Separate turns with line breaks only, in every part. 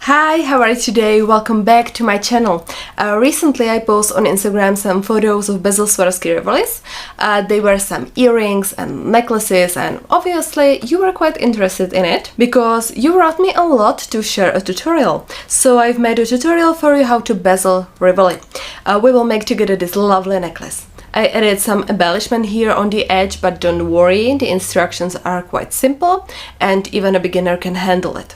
Hi, how are you today? Welcome back to my channel. Recently I posted on Instagram some photos of bezel Swarovski Rivolis. They were some earrings and necklaces, and obviously you were quite interested in it because you wrote me a lot to share a tutorial. So I've made a tutorial for you how to bezel Rivoli. We will make together this lovely necklace. I added some embellishment here on the edge, but don't worry, the instructions are quite simple and even a beginner can handle it.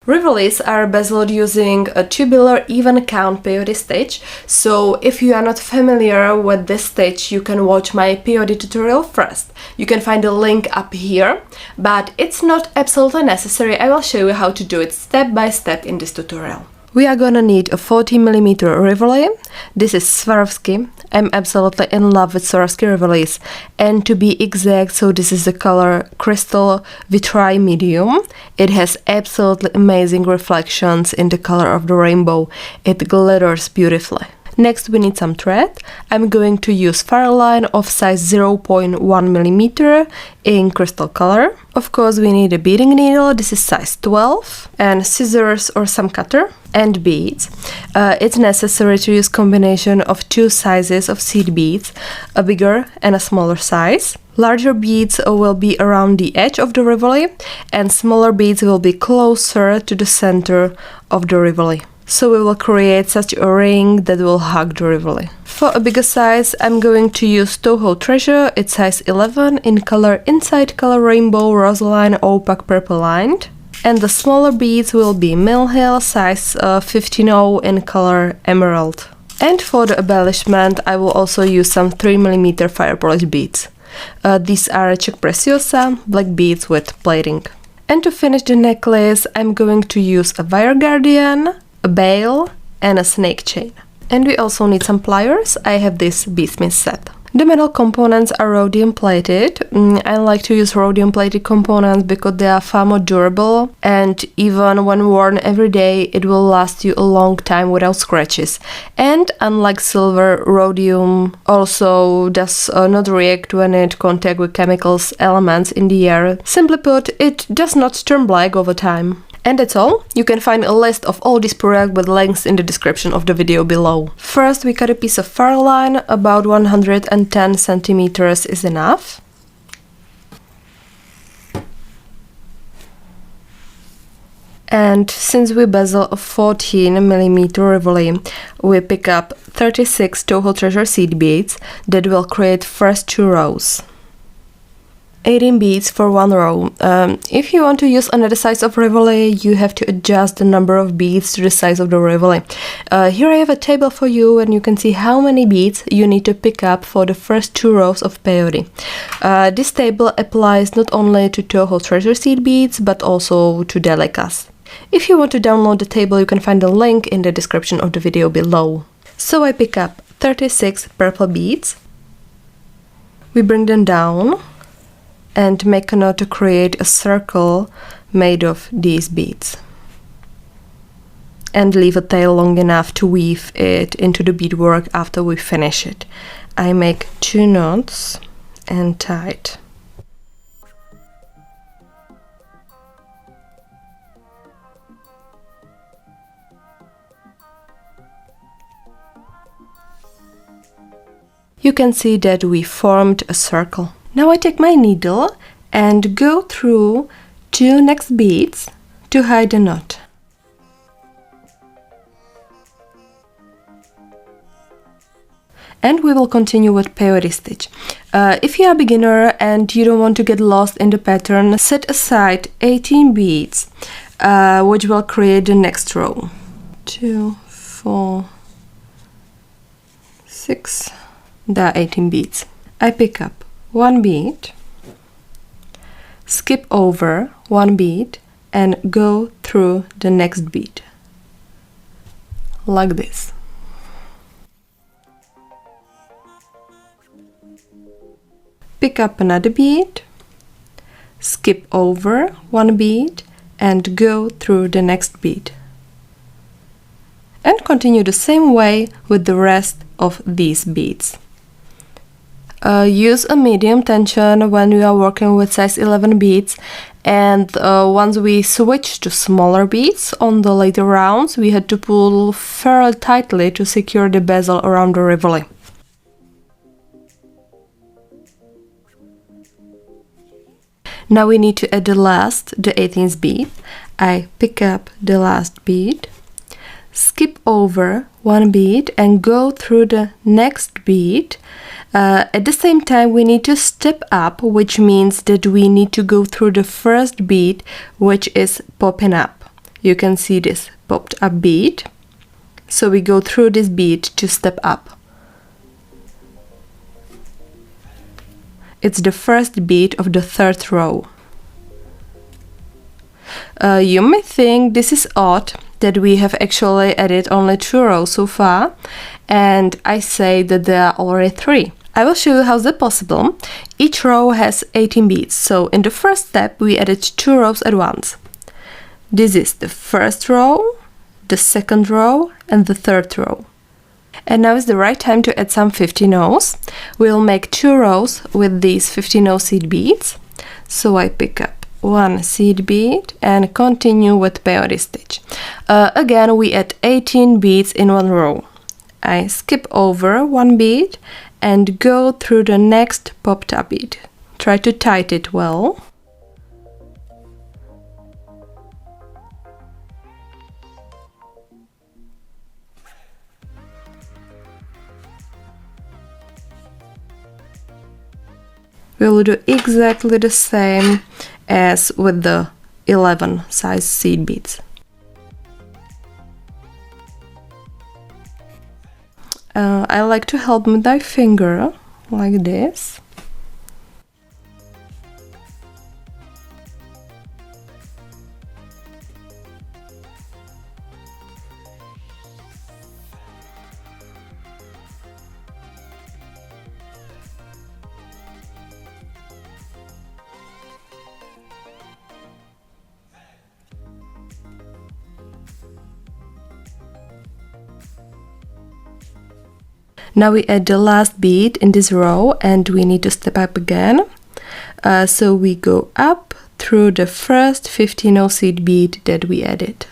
Rivolis are bezeled using a tubular even count peyote stitch, so if you are not familiar with this stitch, you can watch my peyote tutorial first. You can find the link up here, but it's not absolutely necessary. I will show you how to do it step by step in this tutorial. We are gonna need a 40mm Rivoli. This is Swarovski. I'm absolutely in love with Swarovski Rivolis, and to be exact, so this is the color Crystal Vitri Medium. It has absolutely amazing reflections in the color of the rainbow. It glitters beautifully. Next we need some thread. I'm going to use Farline of size 0.1mm in crystal color. Of course we need a beading needle, this is size 12, and scissors or some cutter, and beads. It's necessary to use combination of two sizes of seed beads, a bigger and a smaller size. Larger beads will be around the edge of the Rivoli, and smaller beads will be closer to the center of the Rivoli. So we will create such a ring that will hug the Rivoli. For a bigger size, I'm going to use Toho Treasure. It's size 11 in color Inside Color Rainbow Rosaline Opaque Purple Lined. And the smaller beads will be Mill Hill size 15.0 in color Emerald. And for the embellishment, I will also use some 3mm fire polish beads. These are Czech Preciosa, black beads with plating. And to finish the necklace, I'm going to use a wire guardian, a bail, and a snake chain. And we also need some pliers. I have this beadsmith set. The metal components are rhodium plated. I like to use rhodium plated components because they are far more durable, and even when worn every day it will last you a long time without scratches. And unlike silver, rhodium also does not react when it contact with chemicals elements in the air. Simply put, it does not turn black over time. And that's all. You can find a list of all these products with links in the description of the video below. First we cut a piece of Farline, about 110 centimeters is enough. And since we bezel a 14mm Rivoli, we pick up 36 Toho Treasure seed beads that will create first 2 rows. 18 beads for 1 row. If you want to use another size of Rivoli, you have to adjust the number of beads to the size of the Rivoli. Here I have a table for you, and you can see how many beads you need to pick up for the first 2 rows of peyote. This table applies not only to Toho Treasure seed beads, but also to Dansykkas. If you want to download the table, you can find the link in the description of the video below. So I pick up 36 purple beads. We bring them down and make a knot to create a circle made of these beads. And leave a tail long enough to weave it into the beadwork after we finish it. I make 2 knots and tie it. You can see that we formed a circle. Now I take my needle and go through 2 next beads to hide the knot. And we will continue with peyote stitch. If you are a beginner and you don't want to get lost in the pattern, set aside 18 beads, which will create the next row. 2, 4, 6, there are 18 beads. I pick up 1 bead, skip over 1 bead, and go through the next bead, like this. Pick up another bead, skip over 1 bead, and go through the next bead. And continue the same way with the rest of these beads. Use a medium tension when you are working with size 11 beads, and once we switch to smaller beads on the later rounds, we had to pull fairly tightly to secure the bezel around the Rivoli. Now we need to add the 18th bead. I pick up the last bead, skip over one bead and go through the next bead. At the same time we need to step up, which means that we need to go through the first bead, which is popping up. You can see this popped up bead. So we go through this bead to step up. It's the first bead of the third row. You may think this is odd that we have actually added only 2 rows so far, and I say that there are already 3. I will show you how that's possible. Each row has 18 beads, so in the first step we added 2 rows at once. This is the first row, the second row and the third row. And now is the right time to add some 50 no's. We'll make 2 rows with these 50 no seed beads. So I pick up 1 seed bead and continue with peyote stitch. Again we add 18 beads in one row. I skip over one bead and go through the next popped up bead. Try to tight it well. We'll do exactly the same as with the 11 size seed beads. I like to help with my finger like this. Now we add the last bead in this row and we need to step up again. So we go up through the first 50 no seed bead that we added.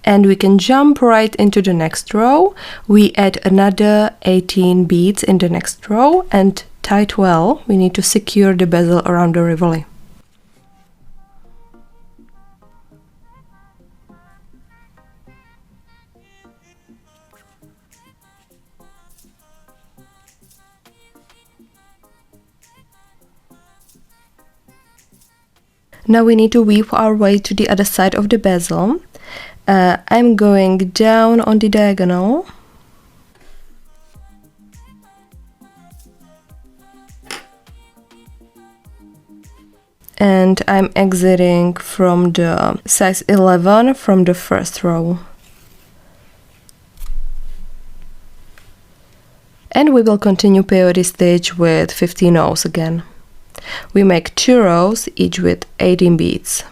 And we can jump right into the next row. We add another 18 beads in the next row and tight well. We need to secure the bezel around the Rivoli. Now we need to weave our way to the other side of the bezel. I'm going down on the diagonal. And I'm exiting from the size 11 from the first row. And we will continue peyote stitch with 50 no's again. We make 2 rows, each with 18 beads.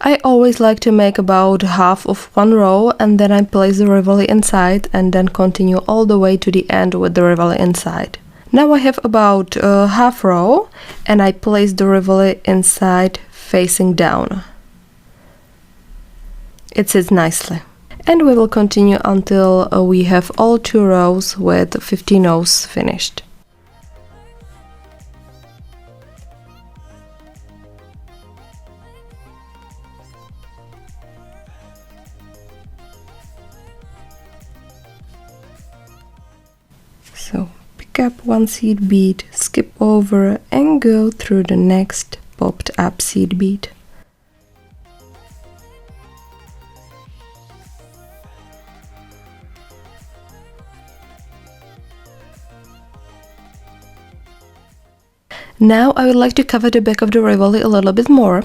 I always like to make about half of one row and then I place the Rivoli inside and then continue all the way to the end with the Rivoli inside. Now I have about half row and I place the Rivoli inside facing down. It sits nicely. And we will continue until we have all 2 rows with 50 no's finished. So pick up 1 seed bead, skip over and go through the next popped up seed bead. Now I would like to cover the back of the Rivoli a little bit more,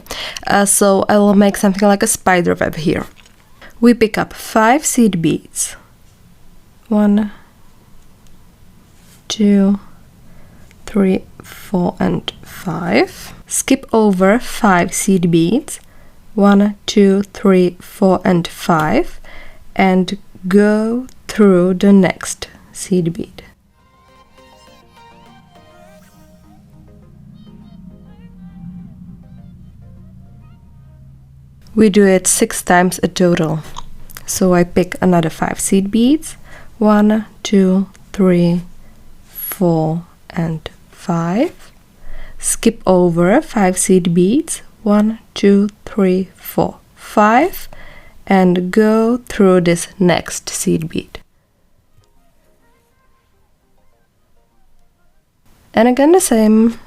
so I will make something like a spider web here. We pick up 5 seed beads. 1, 2, 3, 4, and 5. Skip over 5 seed beads. 1, 2, 3, 4, and 5, and go through the next seed bead. We do it 6 times a total. So I pick another 5 seed beads. 1, 2, 3, 4, and 5. Skip over 5 seed beads. 1, 2, 3, 4, 5, and go through this next seed bead. And again the same.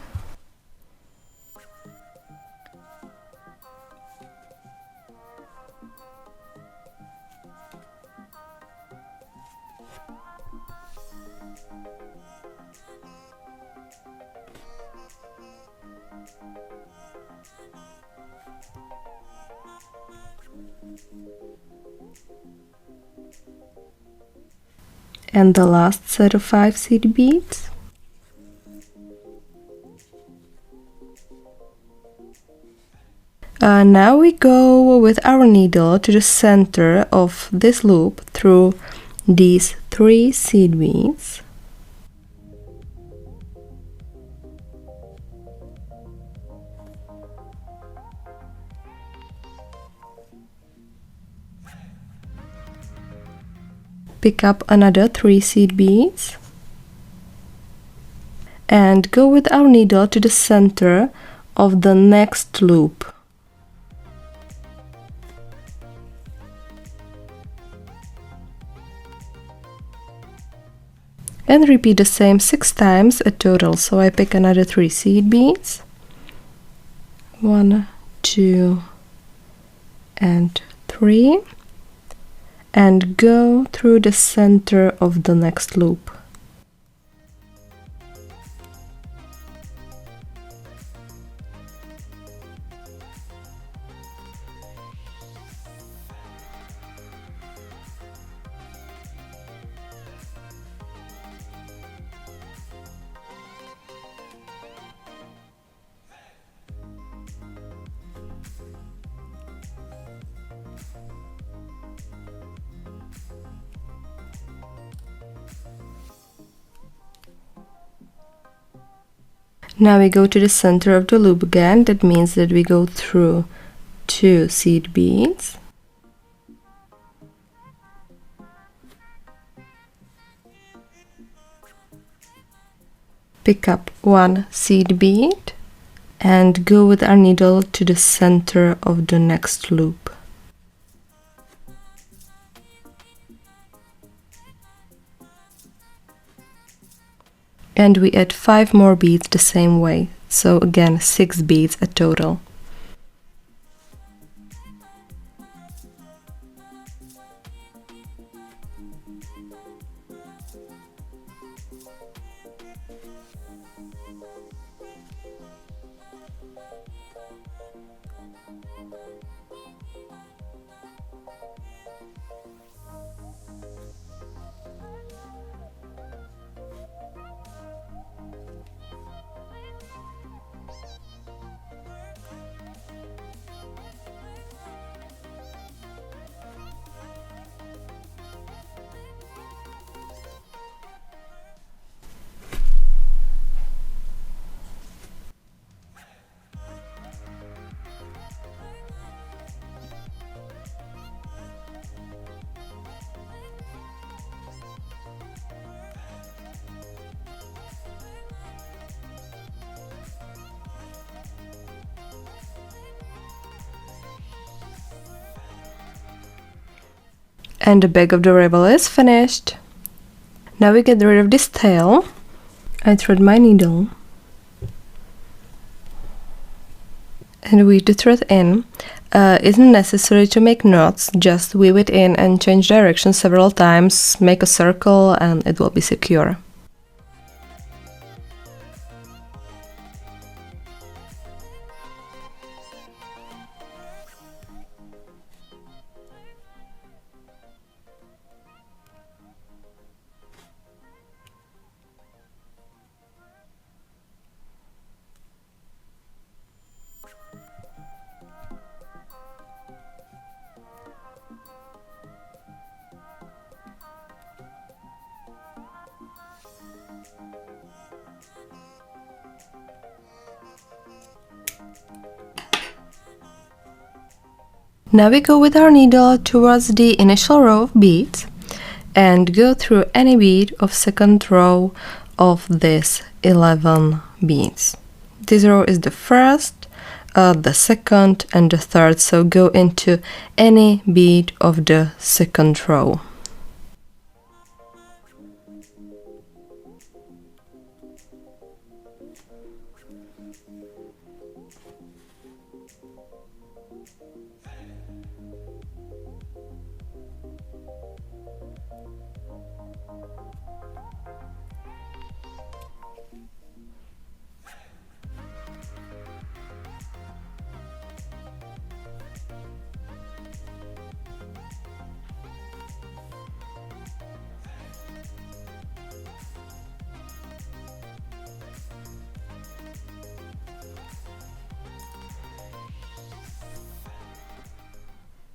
And the last set of 5 seed beads. Now we go with our needle to the center of this loop through these 3 seed beads. Pick up another 3 seed beads and go with our needle to the center of the next loop. And repeat the same 6 times a total. So I pick another 3 seed beads. 1, 2, and 3. And go through the center of the next loop. Now we go to the center of the loop again. That means that we go through 2 seed beads. Pick up 1 seed bead and go with our needle to the center of the next loop. And we add 5 more beads the same way, so again 6 beads a total. And the back of the Rivoli is finished. Now we get rid of this tail. I thread my needle and weave the thread in. Isn't necessary to make knots, just weave it in and change direction several times, make a circle and it will be secure. Now we go with our needle towards the initial row of beads and go through any bead of second row of this 11 beads. This row is the first, the second and the third, so go into any bead of the second row.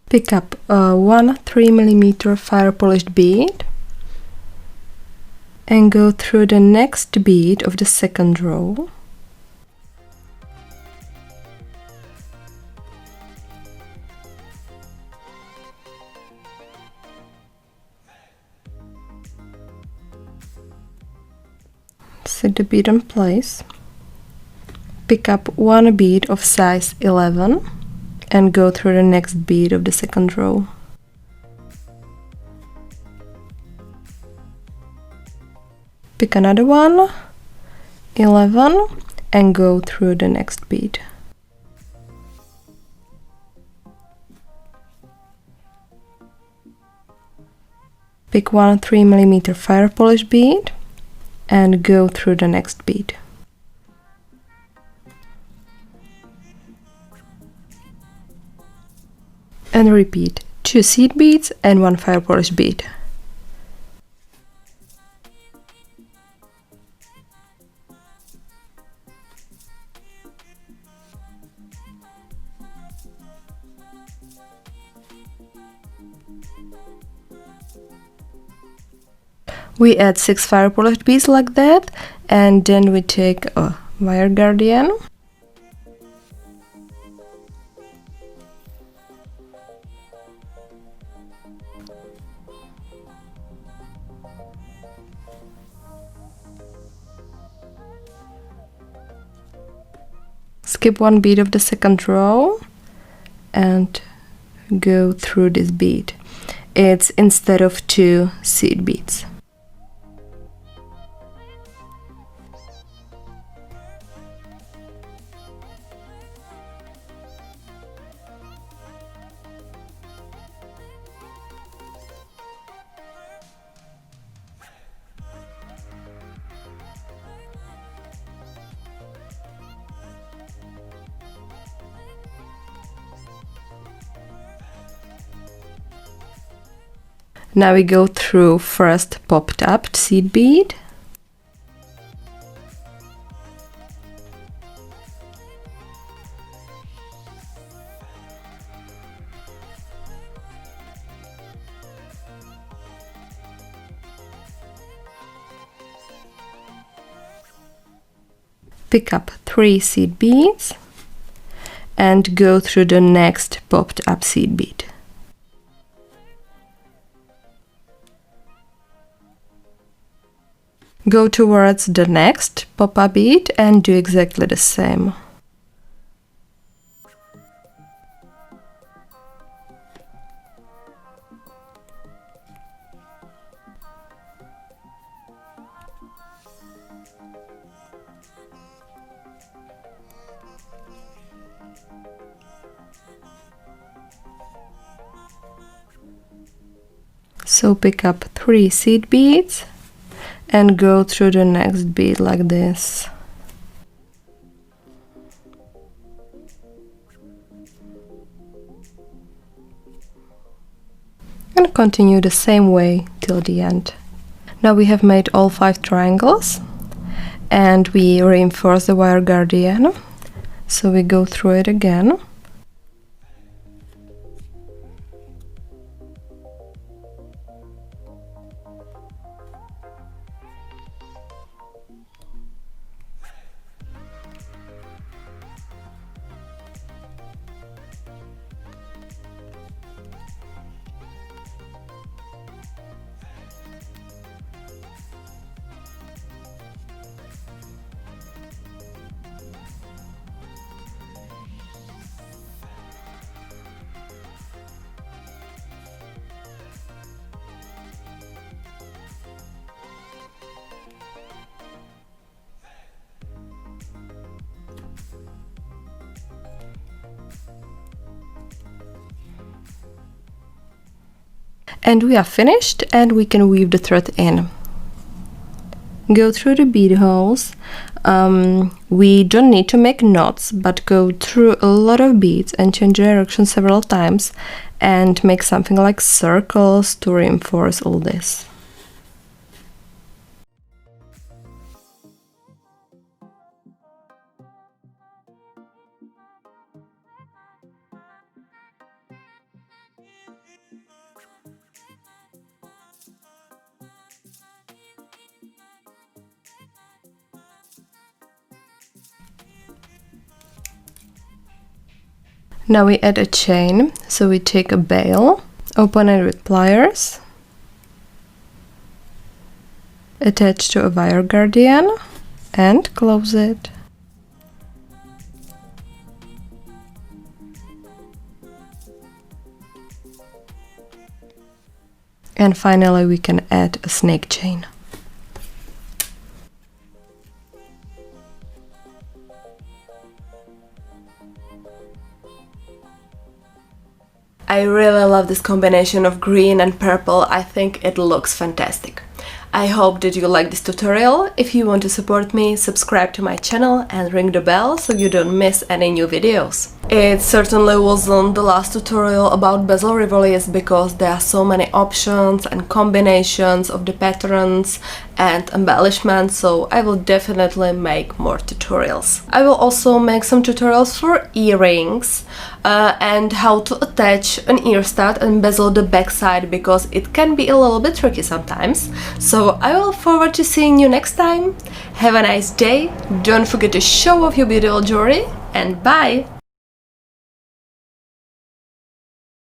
Pick up one 3mm fire polished bead and go through the next bead of the second row. Set the bead in place. Pick up one bead of size 11 and go through the next bead of the second row. Pick another one, 11, and go through the next bead. Pick one 3mm fire polish bead and go through the next bead. And repeat 2 seed beads and 1 fire polish bead. We add 6 fire polished beads like that, and then we take a wire guardian. Skip one bead of the second row and go through this bead. It's instead of 2 seed beads. Now we go through first popped up seed bead, pick up 3 seed beads and go through the next popped up seed bead. Go towards the next pop-up bead and do exactly the same. So pick up 3 seed beads and go through the next bead like this. And continue the same way till the end. Now we have made all 5 triangles and we reinforce the wire guardian. So we go through it again. And we are finished, and we can weave the thread in. Go through the bead holes. We don't need to make knots, but go through a lot of beads and change direction several times and make something like circles to reinforce all this. Now we add a chain, so we take a bail, open it with pliers, attach to a wire guardian and close it. And finally we can add a snake chain. I really love this combination of green and purple. I think it looks fantastic. I hope that you like this tutorial. If you want to support me, subscribe to my channel and ring the bell so you don't miss any new videos. It certainly wasn't the last tutorial about bezel rivolis because there are so many options and combinations of the patterns and embellishments, so I will definitely make more tutorials. I will also make some tutorials for earrings and how to attach an ear stud and bezel the backside because it can be a little bit tricky sometimes. So I will look forward to seeing you next time. Have a nice day, don't forget to show off your beautiful jewelry, and bye!